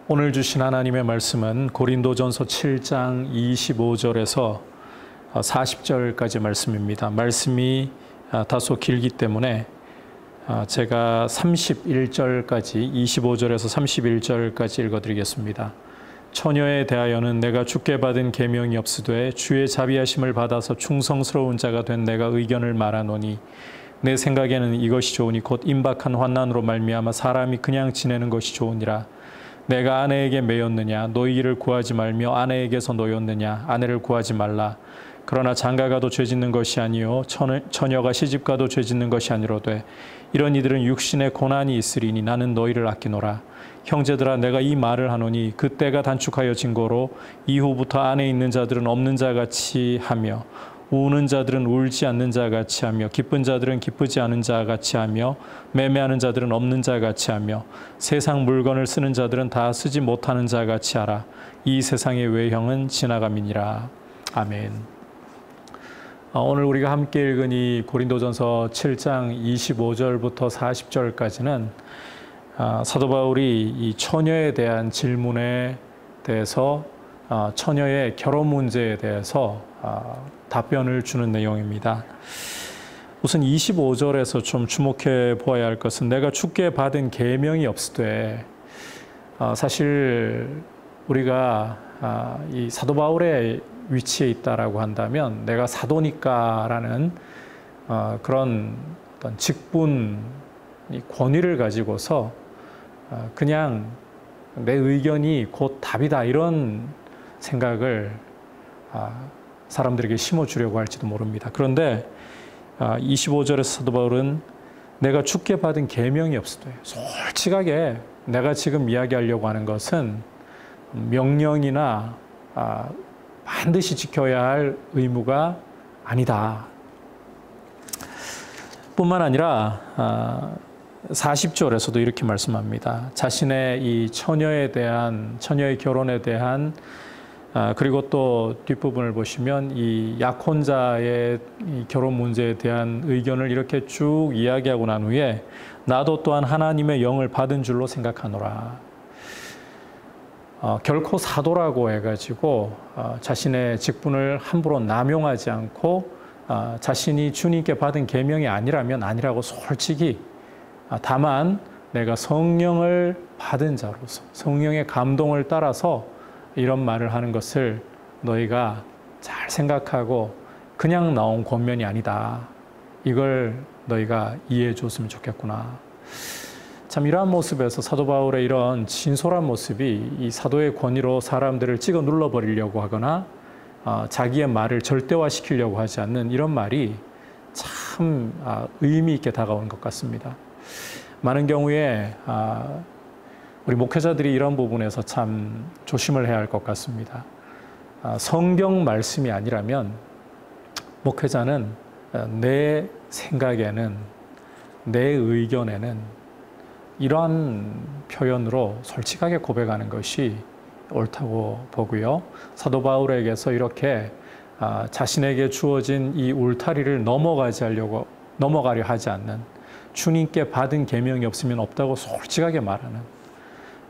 오늘 주신 하나님의 말씀은 고린도전서 7장 25절에서 40절까지 말씀입니다. 말씀이 다소 길기 때문에 제가 31절까지 25절에서 31절까지 읽어드리겠습니다. 처녀에 대하여는 내가 주께 받은 계명이 없으되 주의 자비하심을 받아서 충성스러운 자가 된 내가 의견을 말하노니 내 생각에는 이것이 좋으니 곧 임박한 환난으로 말미암아 사람이 그냥 지내는 것이 좋으니라. 내가 아내에게 매였느냐 노이를 구하지 말며 아내에게서 노였느냐 아내를 구하지 말라. 그러나 장가가도 죄짓는 것이 아니요 처녀가 시집가도 죄짓는 것이 아니로되 이런 이들은 육신의 고난이 있으리니 나는 너희를 아끼노라. 형제들아 내가 이 말을 하노니 그때가 단축하여 진고로 이후부터 안에 있는 자들은 없는 자같이 하며 우는 자들은 울지 않는 자같이 하며 기쁜 자들은 기쁘지 않은 자같이 하며 매매하는 자들은 없는 자같이 하며 세상 물건을 쓰는 자들은 다 쓰지 못하는 자같이 하라. 이 세상의 외형은 지나감이니라. 아멘. 오늘 우리가 함께 읽은 이 고린도전서 7장 25절부터 40절까지는 사도 바울이 이 처녀에 대한 질문에 대해서 처녀의 결혼 문제에 대해서 답변을 주는 내용입니다. 우선 25절에서 좀 주목해 보아야 할 것은 내가 주께 받은 계명이 없으되, 사실 우리가 이 사도 바울의 위치에 있다라고 한다면 내가 사도니까라는 그런 어떤 직분, 권위를 가지고서 그냥 내 의견이 곧 답이다 이런 생각을 사람들에게 심어주려고 할지도 모릅니다. 그런데 25절에서 사도 바울은 내가 주께 받은 계명이 없으되, 솔직하게 내가 지금 이야기하려고 하는 것은 명령이나 반드시 지켜야 할 의무가 아니다. 뿐만 아니라 40절에서도 이렇게 말씀합니다. 자신의 이 처녀의 결혼에 대한 그리고 또 뒷부분을 보시면 이 약혼자의 이 결혼 문제에 대한 의견을 이렇게 쭉 이야기하고 난 후에 나도 또한 하나님의 영을 받은 줄로 생각하노라. 결코 사도라고 해가지고 자신의 직분을 함부로 남용하지 않고 자신이 주님께 받은 계명이 아니라면 아니라고 솔직히, 다만 내가 성령을 받은 자로서 성령의 감동을 따라서 이런 말을 하는 것을 너희가 잘 생각하고 그냥 나온 권면이 아니다. 이걸 너희가 이해해 줬으면 좋겠구나. 참 이러한 모습에서 사도 바울의 이런 진솔한 모습이 이 사도의 권위로 사람들을 찍어 눌러버리려고 하거나 자기의 말을 절대화시키려고 하지 않는 이런 말이 참 의미 있게 다가오는 것 같습니다. 많은 경우에 우리 목회자들이 이런 부분에서 참 조심을 해야 할 것 같습니다. 성경 말씀이 아니라면 목회자는 내 생각에는, 내 의견에는 이러한 표현으로 솔직하게 고백하는 것이 옳다고 보고요. 사도 바울에게서 이렇게 자신에게 주어진 이 울타리를 넘어가려 하지 않는, 주님께 받은 계명이 없으면 없다고 솔직하게 말하는,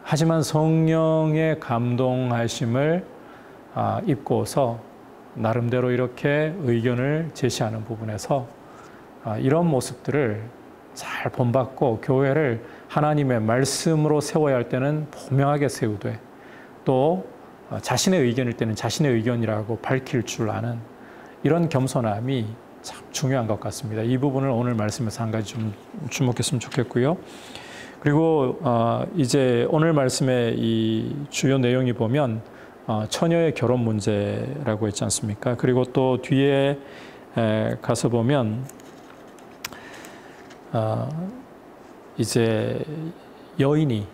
하지만 성령의 감동하심을 입고서 나름대로 이렇게 의견을 제시하는 부분에서 이런 모습들을 잘 본받고 교회를 하나님의 말씀으로 세워야 할 때는 분명하게 세우되, 또 자신의 의견일 때는 자신의 의견이라고 밝힐 줄 아는 이런 겸손함이 참 중요한 것 같습니다. 이 부분을 오늘 말씀에서 한 가지 좀 주목했으면 좋겠고요. 그리고 이제 오늘 말씀의 이 주요 내용이 보면 처녀의 결혼 문제라고 했지 않습니까? 그리고 또 뒤에 가서 보면 이제 여인이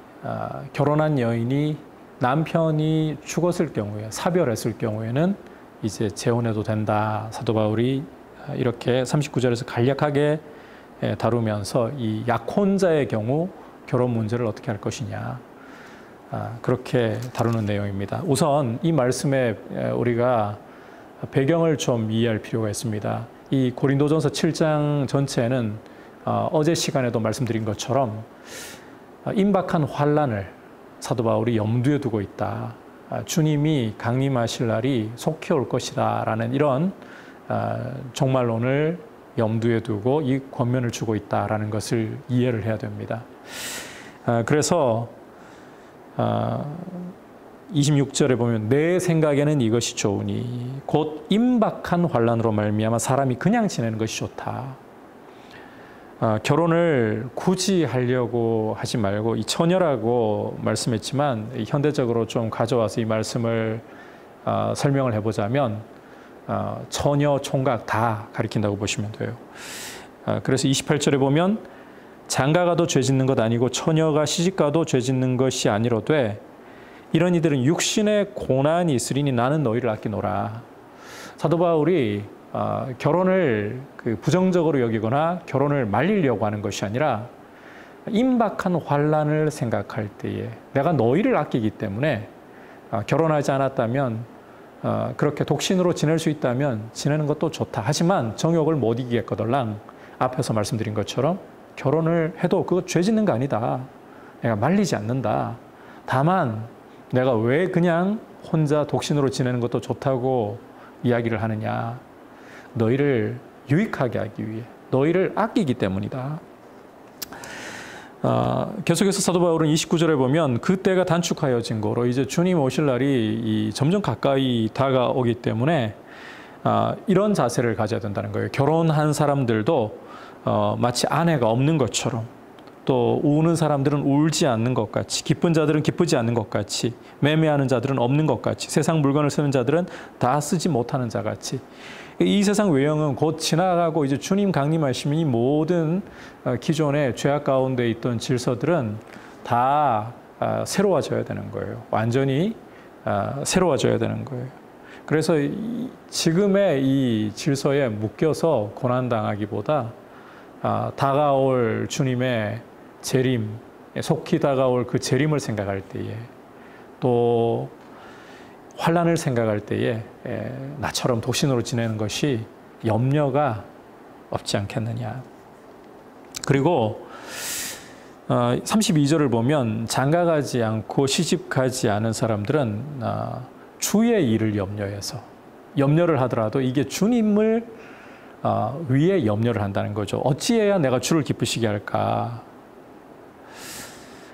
결혼한 여인이 남편이 죽었을 경우에, 사별했을 경우에는 이제 재혼해도 된다. 사도 바울이 이렇게 39절에서 간략하게 다루면서 이 약혼자의 경우 결혼 문제를 어떻게 할 것이냐, 그렇게 다루는 내용입니다. 우선 이 말씀에 우리가 배경을 좀 이해할 필요가 있습니다. 이 고린도전서 7장 전체는 어제 시간에도 말씀드린 것처럼 임박한 환난을 사도 바울이 염두에 두고 있다. 주님이 강림하실 날이 속히 올 것이다 라는 이런 종말론을 염두에 두고 이 권면을 주고 있다라는 것을 이해를 해야 됩니다. 그래서 26절에 보면 내 생각에는 이것이 좋으니 곧 임박한 환난으로 말미암아 사람이 그냥 지내는 것이 좋다. 결혼을 굳이 하려고 하지 말고 이 처녀라고 말씀했지만 현대적으로 좀 가져와서 이 말씀을 설명을 해보자면 처녀, 총각 다 가리킨다고 보시면 돼요. 그래서 28절에 보면 장가가도 죄 짓는 것 아니고 처녀가 시집가도 죄 짓는 것이 아니로되 이런 이들은 육신의 고난이 있으리니 나는 너희를 아끼노라. 사도 바울이 결혼을 부정적으로 여기거나 결혼을 말리려고 하는 것이 아니라 임박한 환난을 생각할 때에 내가 너희를 아끼기 때문에 결혼하지 않았다면 그렇게 독신으로 지낼 수 있다면 지내는 것도 좋다. 하지만 정욕을 못 이기겠거들랑 앞에서 말씀드린 것처럼 결혼을 해도 그거 죄 짓는 거 아니다. 내가 말리지 않는다. 다만 내가 왜 그냥 혼자 독신으로 지내는 것도 좋다고 이야기를 하느냐. 너희를 유익하게 하기 위해 너희를 아끼기 때문이다. 계속해서 사도 바울은 29절에 보면 그때가 단축하여진 거로 이제 주님 오실 날이 점점 가까이 다가오기 때문에 이런 자세를 가져야 된다는 거예요. 결혼한 사람들도 마치 아내가 없는 것처럼 또 우는 사람들은 울지 않는 것 같이 기쁜 자들은 기쁘지 않는 것 같이 매매하는 자들은 없는 것 같이 세상 물건을 쓰는 자들은 다 쓰지 못하는 자 같이 이 세상 외형은 곧 지나가고 이제 주님 강림하시면 이 모든 기존의 죄악 가운데 있던 질서들은 다 새로워져야 되는 거예요. 완전히 새로워져야 되는 거예요. 그래서 지금의 이 질서에 묶여서 고난당하기보다 다가올 주님의 재림, 속히 다가올 그 재림을 생각할 때에 또 환난을 생각할 때에 나처럼 독신으로 지내는 것이 염려가 없지 않겠느냐. 그리고 32절을 보면 장가가지 않고 시집가지 않은 사람들은 주의 일을 염려해서 염려를 하더라도 이게 주님을 위에 염려를 한다는 거죠. 어찌해야 내가 주를 기쁘시게 할까?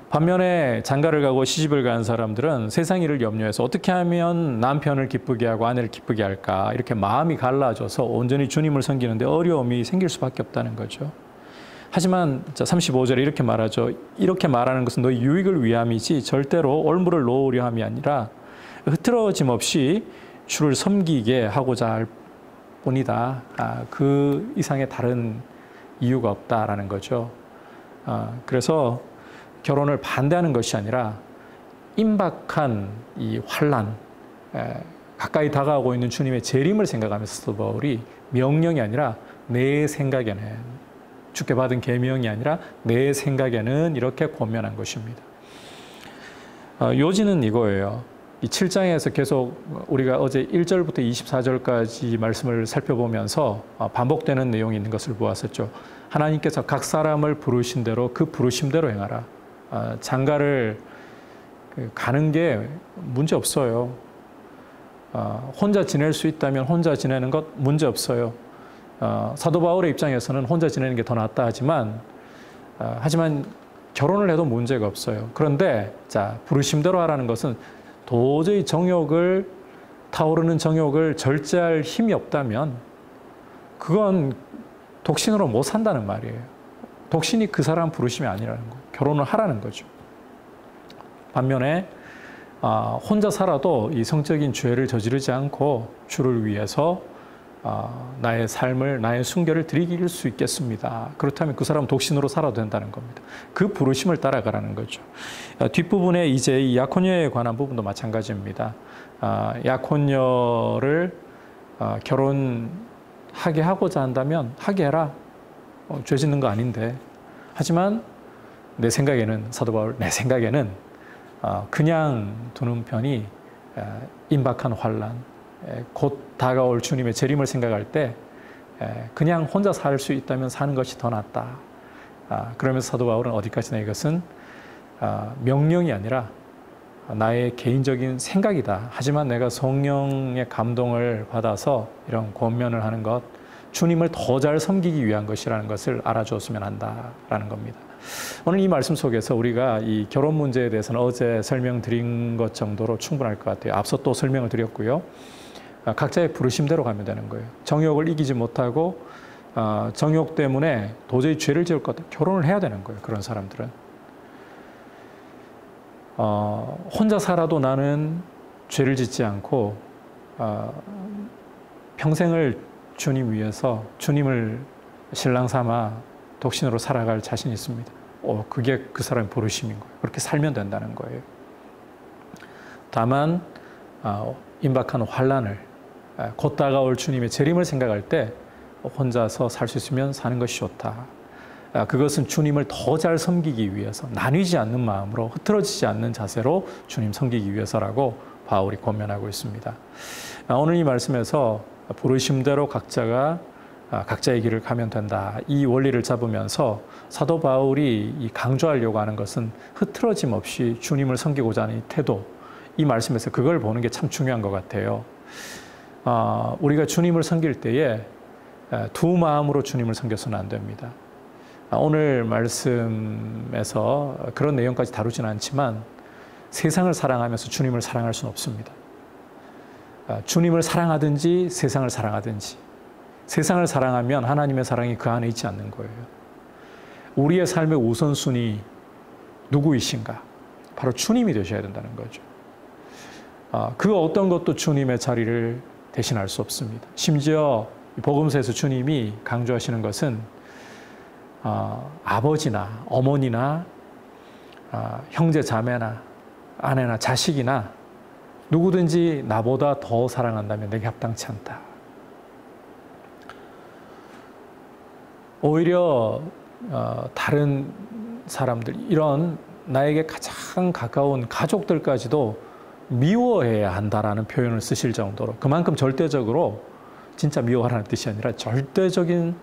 반면에 장가를 가고 시집을 간 사람들은 세상 일을 염려해서 어떻게 하면 남편을 기쁘게 하고 아내를 기쁘게 할까? 이렇게 마음이 갈라져서 온전히 주님을 섬기는데 어려움이 생길 수밖에 없다는 거죠. 하지만 35절에 이렇게 말하죠. 이렇게 말하는 것은 너희 유익을 위함이지 절대로 올무를 놓으려 함이 아니라 흐트러짐 없이 주를 섬기게 하고자 할 뿐이다. 그 이상의 다른 이유가 없다라는 거죠. 그래서 결혼을 반대하는 것이 아니라 임박한 이 환난, 가까이 다가오고 있는 주님의 재림을 생각하면서 사도 바울이 명령이 아니라 내 생각에는 주께 받은 계명이 아니라 내 생각에는 이렇게 권면한 것입니다. 요지는 이거예요. 이 7장에서 계속 우리가 어제 1절부터 24절까지 말씀을 살펴보면서 반복되는 내용이 있는 것을 보았었죠. 하나님께서 각 사람을 부르신 대로 그 부르심대로 행하라. 장가를 가는 게 문제 없어요. 혼자 지낼 수 있다면 혼자 지내는 것 문제 없어요. 사도 바울의 입장에서는 혼자 지내는 게 더 낫다 하지만 결혼을 해도 문제가 없어요. 그런데 자, 부르심대로 하라는 것은 도저히 타오르는 정욕을 절제할 힘이 없다면 그건 독신으로 못 산다는 말이에요. 독신이 그 사람 부르심이 아니라는 거예요. 결혼을 하라는 거죠. 반면에 혼자 살아도 이 성적인 죄를 저지르지 않고 주를 위해서 나의 삶을, 나의 순결을 드리길 수 있겠습니다. 그렇다면 그 사람은 독신으로 살아도 된다는 겁니다. 그 부르심을 따라가라는 거죠. 뒷부분에 이제 이 약혼녀에 관한 부분도 마찬가지입니다. 약혼녀를 결혼하게 하고자 한다면 하게 해라. 죄 짓는 거 아닌데. 하지만 내 생각에는 사도 바울 내 생각에는 그냥 두는 편이 임박한 환난 곧 다가올 주님의 재림을 생각할 때 그냥 혼자 살 수 있다면 사는 것이 더 낫다. 그러면서 사도 바울은 어디까지나 이것은 명령이 아니라 나의 개인적인 생각이다. 하지만 내가 성령의 감동을 받아서 이런 권면을 하는 것, 주님을 더 잘 섬기기 위한 것이라는 것을 알아주었으면 한다라는 겁니다. 오늘 이 말씀 속에서 우리가 이 결혼 문제에 대해서는 어제 설명드린 것 정도로 충분할 것 같아요. 앞서 또 설명을 드렸고요. 각자의 부르심대로 가면 되는 거예요. 정욕을 이기지 못하고 정욕 때문에 도저히 죄를 지을 것 같아 결혼을 해야 되는 거예요. 그런 사람들은. 혼자 살아도 나는 죄를 짓지 않고 평생을 주님 위해서 주님을 신랑 삼아 독신으로 살아갈 자신이 있습니다. 그게 그 사람의 부르심인 거예요. 그렇게 살면 된다는 거예요. 다만 임박한 환난을 곧 다가올 주님의 재림을 생각할 때 혼자서 살 수 있으면 사는 것이 좋다. 그것은 주님을 더 잘 섬기기 위해서 나뉘지 않는 마음으로 흐트러지지 않는 자세로 주님 섬기기 위해서라고 바울이 권면하고 있습니다. 오늘 이 말씀에서 부르심대로 각자가 각자의 길을 가면 된다. 이 원리를 잡으면서 사도 바울이 강조하려고 하는 것은 흐트러짐 없이 주님을 섬기고자 하는 이 태도, 이 말씀에서 그걸 보는 게 참 중요한 것 같아요. 우리가 주님을 섬길 때에 두 마음으로 주님을 섬겨서는 안 됩니다. 오늘 말씀에서 그런 내용까지 다루지는 않지만 세상을 사랑하면서 주님을 사랑할 수는 없습니다. 주님을 사랑하든지 세상을 사랑하든지, 세상을 사랑하면 하나님의 사랑이 그 안에 있지 않는 거예요. 우리의 삶의 우선순위 누구이신가? 바로 주님이 되셔야 된다는 거죠. 그 어떤 것도 주님의 자리를 대신할 수 없습니다. 심지어 복음서에서 주님이 강조하시는 것은 아버지나 어머니나 형제 자매나 아내나 자식이나 누구든지 나보다 더 사랑한다면 내게 합당치 않다. 오히려 다른 사람들, 이런 나에게 가장 가까운 가족들까지도 미워해야 한다라는 표현을 쓰실 정도로, 그만큼 절대적으로, 진짜 미워하라는 뜻이 아니라 절대적인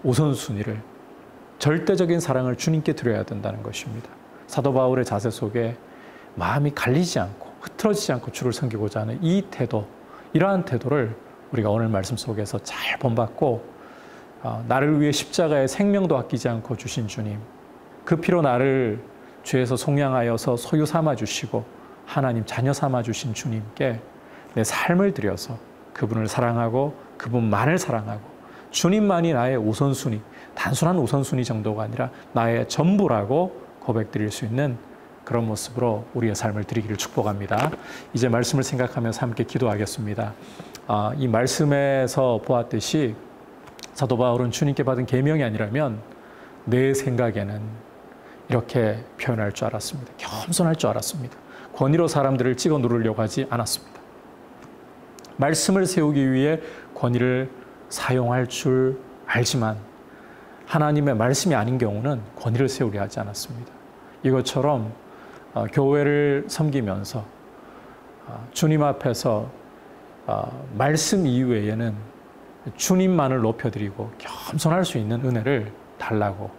우선순위를, 절대적인 사랑을 주님께 드려야 된다는 것입니다. 사도 바울의 자세 속에 마음이 갈리지 않고 흐트러지지 않고 주를 섬기고자 하는 이 태도, 이러한 태도를 우리가 오늘 말씀 속에서 잘 본받고 나를 위해 십자가의 생명도 아끼지 않고 주신 주님, 그 피로 나를 죄에서 속량하여서 소유 삼아 주시고 하나님 자녀 삼아 주신 주님께 내 삶을 드려서 그분을 사랑하고 그분만을 사랑하고 주님만이 나의 우선순위, 단순한 우선순위 정도가 아니라 나의 전부라고 고백드릴 수 있는 그런 모습으로 우리의 삶을 드리기를 축복합니다. 이제 말씀을 생각하면서 함께 기도하겠습니다. 이 말씀에서 보았듯이 사도 바울은 주님께 받은 계명이 아니라면 내 생각에는 이렇게 표현할 줄 알았습니다. 겸손할 줄 알았습니다. 권위로 사람들을 찍어 누르려고 하지 않았습니다. 말씀을 세우기 위해 권위를 사용할 줄 알지만 하나님의 말씀이 아닌 경우는 권위를 세우려 하지 않았습니다. 이것처럼 교회를 섬기면서 주님 앞에서 말씀 이외에는 주님만을 높여드리고 겸손할 수 있는 은혜를 달라고,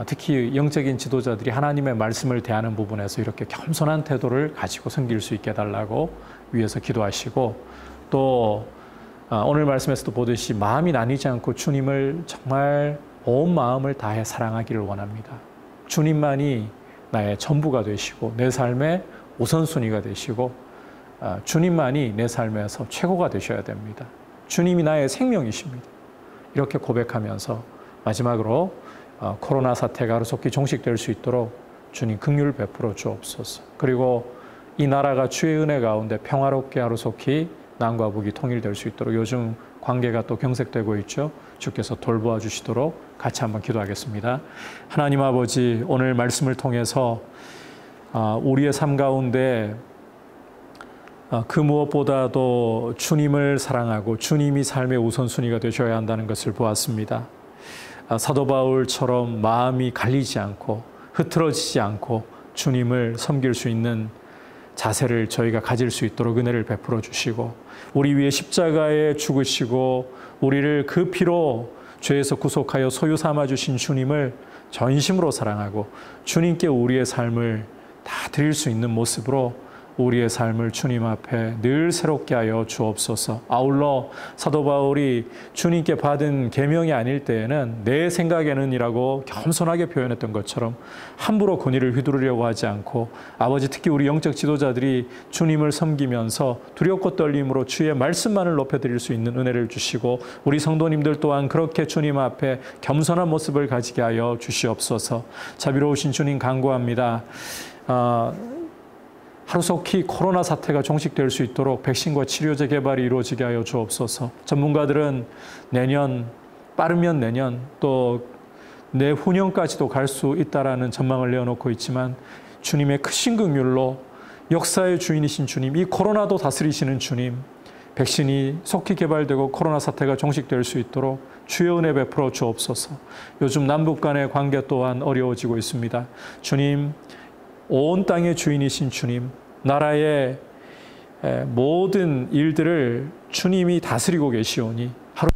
특히 영적인 지도자들이 하나님의 말씀을 대하는 부분에서 이렇게 겸손한 태도를 가지고 섬길 수 있게 해달라고 위해서 기도하시고, 또 오늘 말씀에서도 보듯이 마음이 나뉘지 않고 주님을 정말 온 마음을 다해 사랑하기를 원합니다. 주님만이 나의 전부가 되시고 내 삶의 우선순위가 되시고 주님만이 내 삶에서 최고가 되셔야 됩니다. 주님이 나의 생명이십니다. 이렇게 고백하면서 마지막으로 코로나 사태가 하루속히 종식될 수 있도록 주님 긍휼을 베풀어 주옵소서. 그리고 이 나라가 주의 은혜 가운데 평화롭게 하루속히 남과 북이 통일될 수 있도록, 요즘 관계가 또 경색되고 있죠. 주께서 돌보아 주시도록 같이 한번 기도하겠습니다. 하나님 아버지, 오늘 말씀을 통해서 우리의 삶 가운데 그 무엇보다도 주님을 사랑하고 주님이 삶의 우선순위가 되셔야 한다는 것을 보았습니다. 사도 바울처럼 마음이 갈리지 않고 흐트러지지 않고 주님을 섬길 수 있는 자세를 저희가 가질 수 있도록 은혜를 베풀어 주시고, 우리 위에 십자가에 죽으시고 우리를 그 피로 죄에서 구속하여 소유 삼아 주신 주님을 전심으로 사랑하고 주님께 우리의 삶을 다 드릴 수 있는 모습으로 우리의 삶을 주님 앞에 늘 새롭게 하여 주옵소서. 아울러 사도 바울이 주님께 받은 계명이 아닐 때에는 내 생각에는이라고 겸손하게 표현했던 것처럼 함부로 권위를 휘두르려고 하지 않고, 아버지, 특히 우리 영적 지도자들이 주님을 섬기면서 두렵고 떨림으로 주의 말씀만을 높여드릴 수 있는 은혜를 주시고, 우리 성도님들 또한 그렇게 주님 앞에 겸손한 모습을 가지게 하여 주시옵소서. 자비로우신 주님 간구합니다. 하루속히 코로나 사태가 종식될 수 있도록 백신과 치료제 개발이 이루어지게 하여 주옵소서. 전문가들은 내년, 빠르면 내년, 또 내후년까지도 갈 수 있다라는 전망을 내어놓고 있지만, 주님의 크신 긍휼로 역사의 주인이신 주님, 이 코로나도 다스리시는 주님, 백신이 속히 개발되고 코로나 사태가 종식될 수 있도록 주의 은혜 베풀어 주옵소서. 요즘 남북 간의 관계 또한 어려워지고 있습니다. 주님, 온 땅의 주인이신 주님, 나라의 모든 일들을 주님이 다스리고 계시오니 하루